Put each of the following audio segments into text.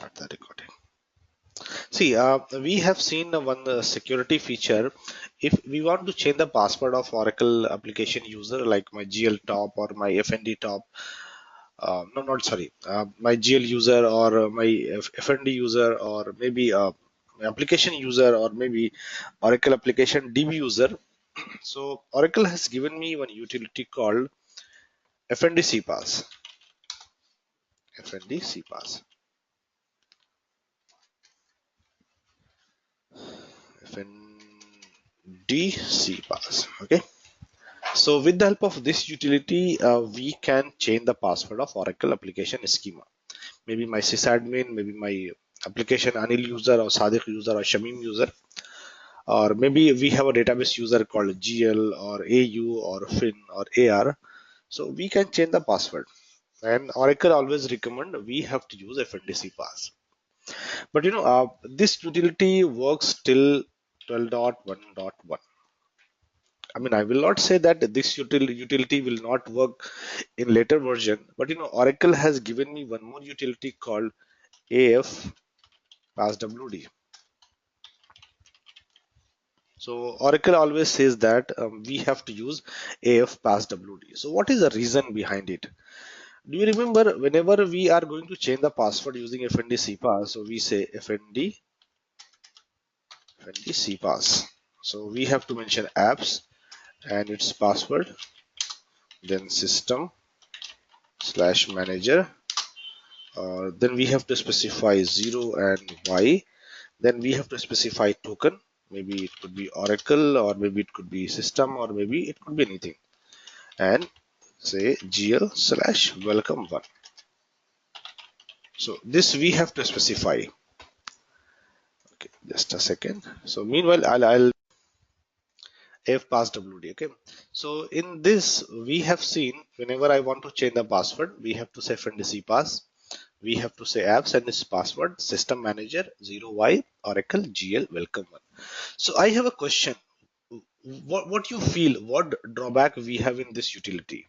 Start the recording. See, we have seen one security feature. If we want to change the password of Oracle application user, like my GL top or my FND top, no, not sorry, my GL user or my FND user or maybe my application user or maybe Oracle application DB user. So Oracle has given me one utility called FND CPass. FND CPass. FND CPass. Okay. So with the help of this utility, we can change the password of Oracle application schema. Maybe my sysadmin, maybe my application Anil user or Sadiq user or Shamim user, or maybe we have a database user called GL or AU or FIN or AR. So we can change the password. And Oracle always recommend we have to use FNDC pass. But this utility works till 12.1.1. I mean, I will not say that this utility will not work in later version, but Oracle has given me one more utility called AF passwd. So Oracle always says that we have to use AF passwd. So what is the reason behind it? Do you remember whenever we are going to change the password using FND CPass, so we say FND CPass. So we have to mention apps and its password, then system/manager. Then we have to specify 0 and Y. Then we have to specify token. Maybe it could be Oracle, or maybe it could be system, or maybe it could be anything. And say GL/welcome1. So this we have to specify. Okay, just a second. So meanwhile, I'll AFPassWD. Okay. So in this, we have seen whenever I want to change the password, we have to say FND pass. We have to say apps and its password, system manager 0y Oracle GL welcome1. So I have a question. What you feel? What drawback we have in this utility?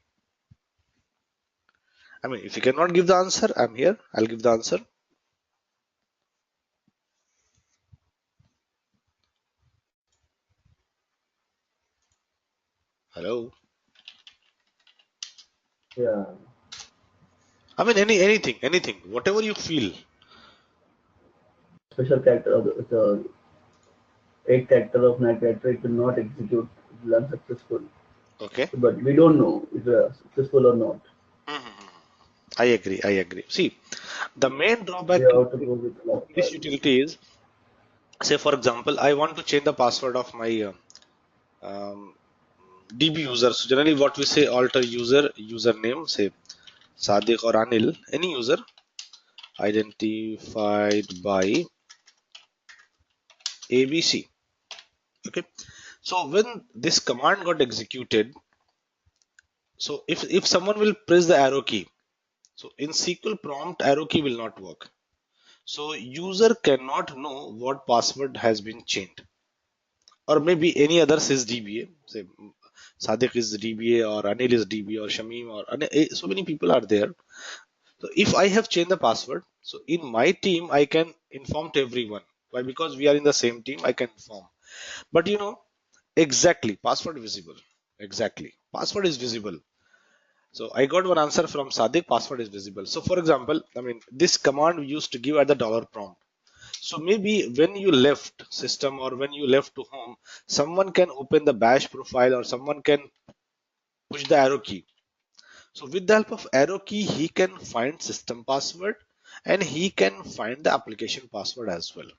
I mean, if you cannot give the answer, I'm here. I'll give the answer. Hello. Yeah, I mean, anything, whatever you feel. special character of the eight character of night character, it will not execute, it will unsuccessful. Okay. But we don't know if we are successful or not. Mhm. I agree. I agree. See, the main We drawback have to go with of last this one. utility is, say for example, I want to change the password of my um, DB user. So generally, what we say, alter username, say Sadiq or Anil, any user identified by ABC. Okay. So when this command got executed, so if someone will press the arrow key, so in SQL prompt arrow key will not work. So user cannot know what password has been changed, or maybe any other sys DBA. Say Sadiq is DBA or Anil is DBA or Shamim or so many people are there. So if I have changed the password, so in my team I can inform to everyone. Why? Because we are in the same team, I can inform. But exactly, password visible. Exactly, password is visible. So I got one answer from Sadiq, password is visible. So for example, I mean, this command we used to give at the dollar prompt. So maybe when you left system or when you left to home, someone can open the bash profile or someone can push the arrow key. So with the help of arrow key, he can find system password and he can find the application password as well.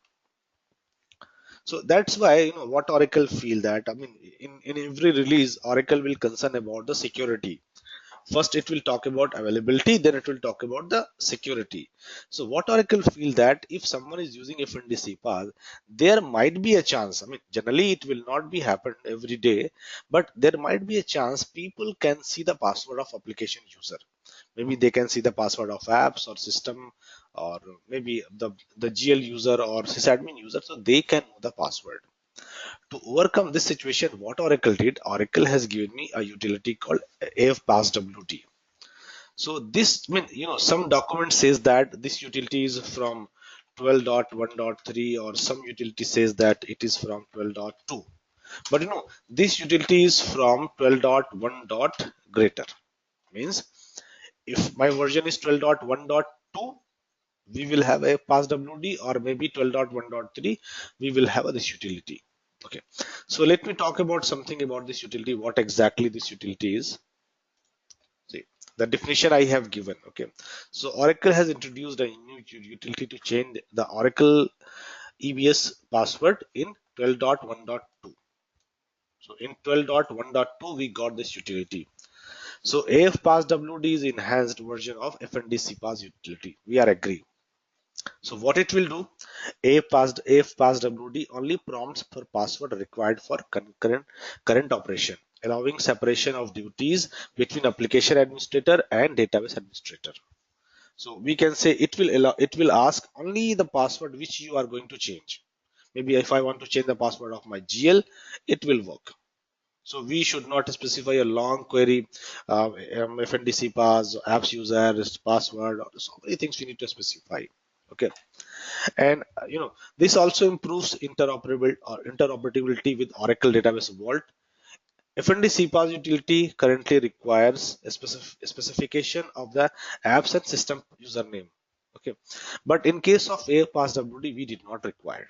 So that's why what Oracle feel that, I mean, in every release, Oracle will concern about the security. First it will talk about availability, then it will talk about the security. So what Oracle feel that if someone is using FNDC path, there might be a chance, I mean generally it will not be happen every day, but there might be a chance people can see the password of application user. Maybe they can see the password of apps or system, or maybe the GL user or sysadmin user, so they can know the password. To overcome this situation, what Oracle did, Oracle has given me a utility called AFPassWD. So this mean, some document says that this utility is from 12.1.3, or some utility says that it is from 12.2. But this utility is from 12.1 dot greater. Means if my version is 12.1.2, we will have a pass WD, or maybe 12.1.3, we will have this utility. Okay, so let me talk about something about this utility, what exactly this utility is. See, the definition I have given. Okay, so Oracle has introduced a new utility to change the Oracle EBS password in 12.1.2. So in 12.1.2 we got this utility. So AFPassWD is enhanced version of FND-CPass utility. We are agree. So what it will do, AFPassWD only prompts for password required for concurrent current operation, allowing separation of duties between application administrator and database administrator. So we can say it will ask only the password which you are going to change. Maybe if I want to change the password of my GL, it will work. So we should not specify a long query, FNDC pass, apps user, password, or so many things we need to specify. Okay, and this also improves interoperability with Oracle Database Vault. FNDC pass utility currently requires a specification of the apps and system username. Okay, but in case of AFPassWD, we did not require.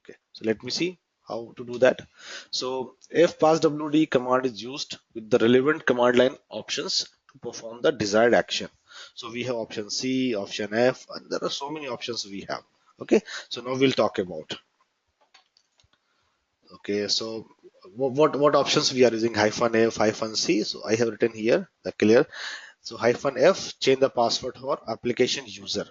Okay, so let me see how to do that. So AFPassWD command is used with the relevant command line options to perform the desired action. So we have option C, option F, and there are so many options we have. Okay, so now we'll talk about. Okay, so what options we are using? Hyphen F, hyphen C. So I have written here the clear. So hyphen F, change the password for application user.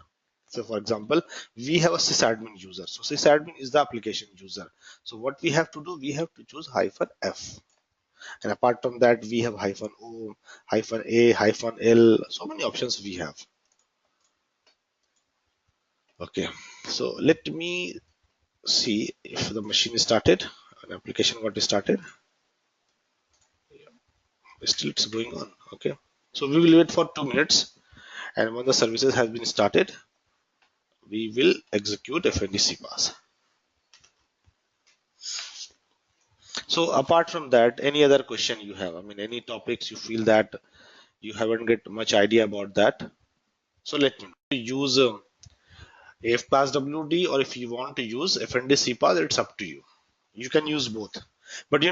So for example, we have a sysadmin user. So sysadmin is the application user. So what we have to do, we have to choose hyphen F. And apart from that, we have hyphen O, hyphen A, hyphen L. So many options we have. Okay, so let me see if the machine is started, an application got started. Still it's going on. Okay, so we will wait for 2 minutes, and when the services has been started, we will execute FNDC pass. So apart from that, any other question you have? I mean, any topics you feel that you haven't get much idea about that? So let me use AFPassWD, or if you want to use FND-CPass, it's up to you. You can use both. But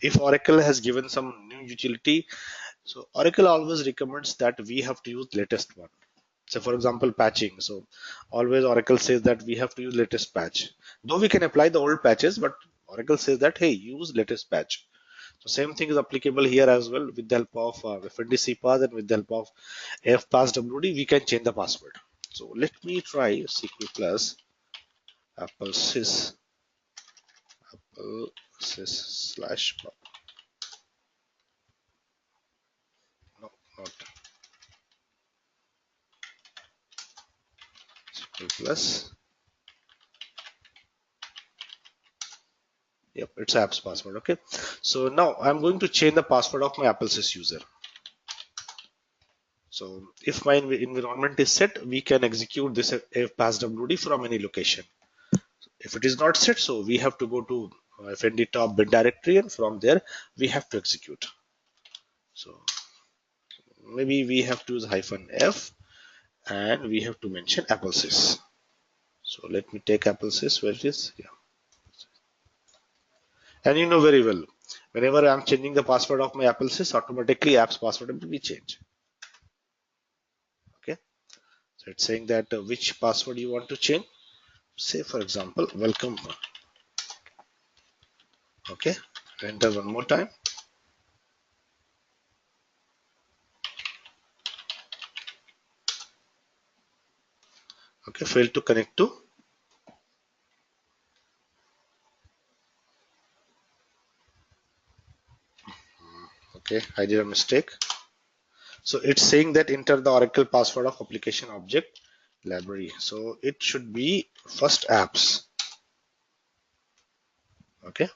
if Oracle has given some new utility, so Oracle always recommends that we have to use latest one. So for example, patching. So always Oracle says that we have to use latest patch. Though we can apply the old patches, but Oracle says that, hey, use latest patch. So same thing is applicable here as well. With the help of FND pass and with the help of AFPassWD, we can change the password. So let me try CQ plus apple sys slash no, not CQ plus. Yep, it's apps password. Okay. So now I'm going to change the password of my apple sys user. So if my environment is set, we can execute this AFPassWD from any location. If it is not set, so we have to go to fnd top bin directory, and from there we have to execute. So maybe we have to use hyphen F, and we have to mention apple sys. So let me take apple sys where it is. Yeah. And you know very well, whenever I'm changing the password of my apple sys, automatically app's password will be changed. Okay. So it's saying that which password you want to change. Say for example, welcome. Okay. Enter one more time. Okay. Failed to connect to. Okay. I did a mistake. So it's saying that enter the Oracle password of application object library. So it should be first apps. Okay.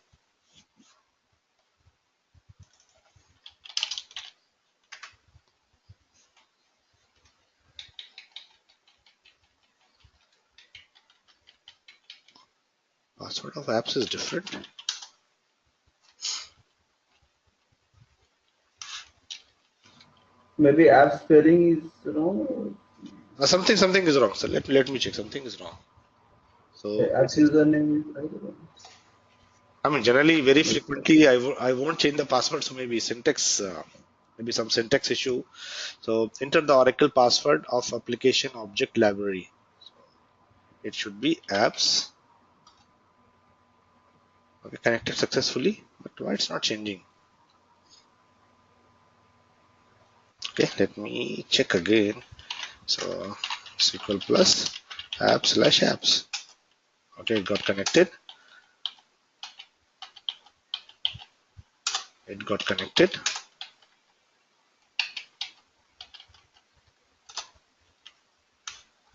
Password of apps is different. Maybe app spelling is wrong. Something is wrong. So let me check. Something is wrong. So App username is, I don't know. I mean, generally, very Maybe. frequently, I won't change the password. So maybe syntax, maybe some syntax issue. So enter the Oracle password of application object library. It should be apps. Okay, connected successfully. But why it's not changing? Okay, let me check again. So SQL plus apps/apps. Okay, it got connected. It got connected.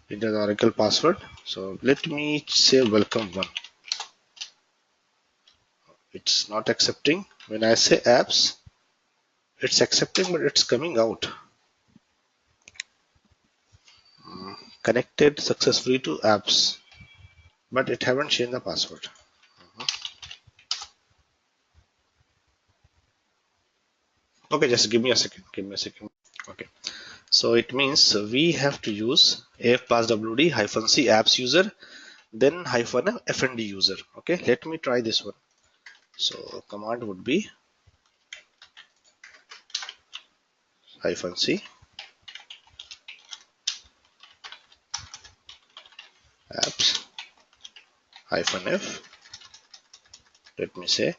Enter the Oracle password. So let me say welcome one. It's not accepting. When I say apps, it's accepting, but it's coming out. Connected successfully to apps, but it haven't changed the password. Okay, just give me a second. Give me a second. Okay, so it means we have to use AFPassWD -C apps user, then -fnd user. Okay, let me try this one. So command would be -c apps -f. Let me say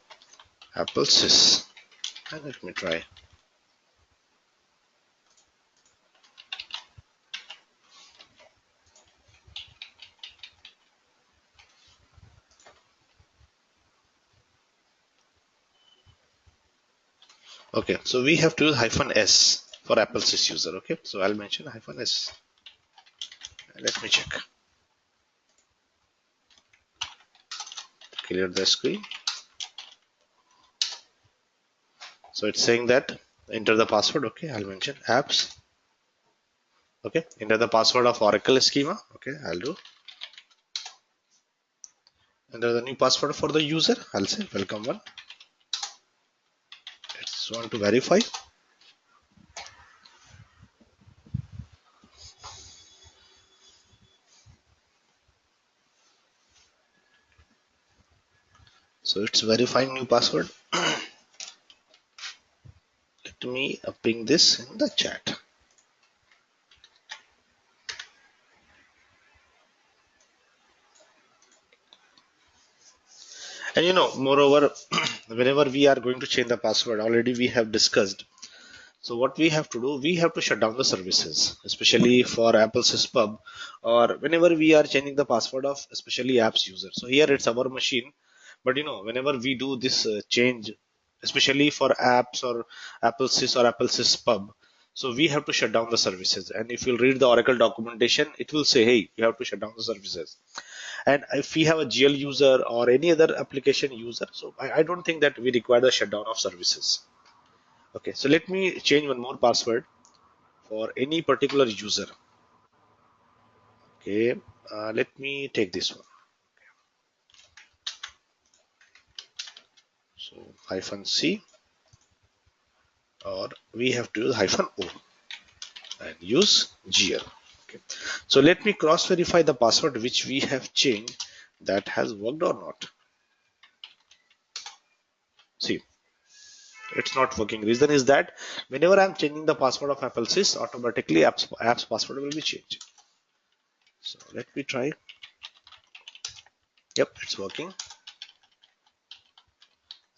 apple sys, and let me try. Okay, so we have to use -s for apple sys user. Okay, so I'll mention -s. Let me check. Clear the screen. So it's saying that enter the password. Okay, I'll mention apps. Okay, enter the password of Oracle schema. Okay, I'll do. Enter the new password for the user. I'll say welcome one. Let's want to verify. So it's verifying new password. Let me ping this in the chat. And moreover, whenever we are going to change the password, already we have discussed. So what we have to do, we have to shut down the services, especially for Apple syspub, or whenever we are changing the password of especially apps user. So here it's our machine, but whenever we do this change, especially for apps or Apple sys or Apple syspub, so we have to shut down the services. And if you read the Oracle documentation, it will say, hey, you have to shut down the services. And if we have a GL user or any other application user, so I don't think that we require the shutdown of services. Okay, so let me change one more password for any particular user. Okay, let me take this one. So -c, or we have to use -o and use GL. Okay, so let me cross verify the password which we have changed, that has worked or not. See, it's not working. Reason is that whenever I'm changing the password of Apple sys, automatically apps password will be changed. So let me try. Yep, it's working.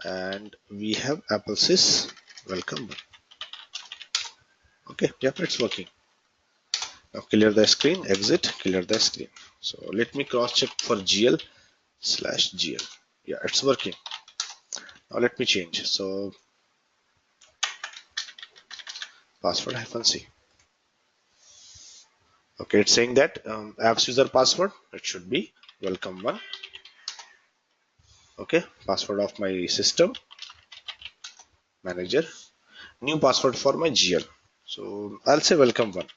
And we have Apple sys welcome. Okay, yep, it's working. Now clear the screen, exit, clear the screen. So let me cross check for GL/GL. Yeah, it's working. Now let me change. So password -c. Okay, it's saying that apps user password, it should be welcome one. Okay, password of my system manager, new password for my GL. So I'll say welcome one.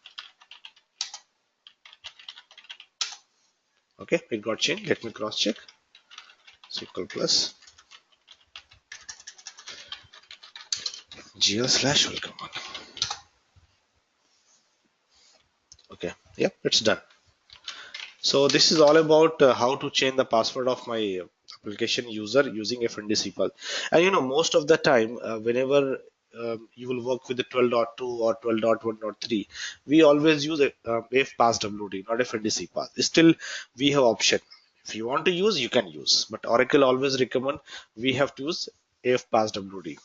Okay, it got changed. Let me cross check. SQL plus gl/welcome. Okay, yep, it's done. So this is all about how to change the password of my application user using FNDC file. And most of the time, whenever you will work with the 12.2 or 12.1.3, we always use a AFPASSWD, not FNDC path. Still, we have option. If you want to use, you can use. But Oracle always recommend we have to use AFPASSWD.